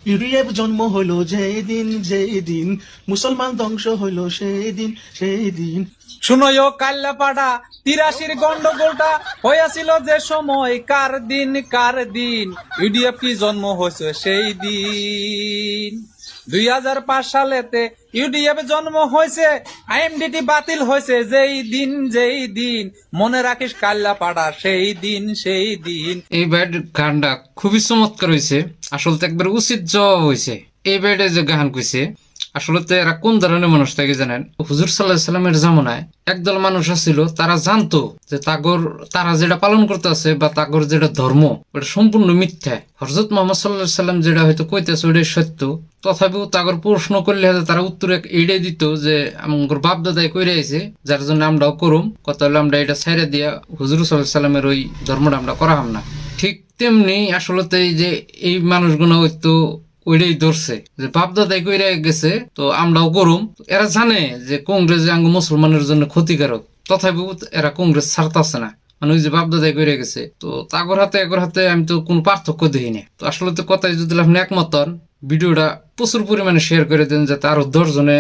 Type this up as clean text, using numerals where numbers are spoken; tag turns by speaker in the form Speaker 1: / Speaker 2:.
Speaker 1: ইউরিয়াব জন্ম হইল যেদিন যেদিন, মুসলমান ধ্বংস হইল সেদিন সেদিন।
Speaker 2: শুনয়ো কাল্লাপাড়া 83 গন্ডগোলটা হইয়াছিল যে সময়, কার দিন ইউডিএফ কি জন্ম হয়েছে সেই দিন। 2005 সালেতে ইউডিএফ জন্ম হয়েছে, আইএমডিটি বাতিল হয়েছে যেই দিন মনে রাখিস কাল্লাপাড়া সেই দিন সেই দিন।
Speaker 3: এই ব্যাড গানটা খুবই চমৎকার হয়েছে, আসলে তো একবার উচিত জবাব হয়েছে। এই ব্যাডে যে গান কইছে আসলে তো এরা কোন ধরনের মানুষ থাকে জানেন? হুজুর সাল্লাল্লাহু আলাইহি সাল্লামের জামানায় একদল মানুষ ছিল, তারা জানতো যে তারা যেটা পালন করতে আছে বা তাগর যেটা ধর্ম ওটা সম্পূর্ণ মিথ্যা। হযরত মুহাম্মদ সাল্লাল্লাহু আলাইহি সাল্লাম যেটা হয়তো কইতেছে ওটাই সত্য, তথাপিও তাগর প্রশ্ন করলে হয়তো তারা উত্তরে এড়িয়ে দিত যে আমার বাপ দাদাই কইরে আইছে, যার জন্য আমরাও করুম, কথা হলো আমরা এটা ছাইড়া দিয়া হুজুর সাল্লাল্লাহু আলাইহি সাল্লামের ওই ধর্মটা আমরা করা হাম না। ঠিক তেমনি আসলে যে এই মানুষগুলো হয়তো ওইটাই ধরছে যে বাপদাদাই কইরা গেছে তো আমরাও করুম। এরা জানে যে কংগ্রেস আঙ্গ মুসলমানের জন্য ক্ষতিকারক, তথাপিও এরা কংগ্রেস ছাড়তাছে না, মানে ওই যে বাপদাদাই কইরা গেছে। তো তাগর হাতে এগর হাতে আমি তো কোনো পার্থক্য দেখি না। তো আসলে তো কথাই যদি আপনি একমত হন, ভিডিওটা প্রচুর পরিমাণে শেয়ার করে দেন যাতে আরো 10 জনে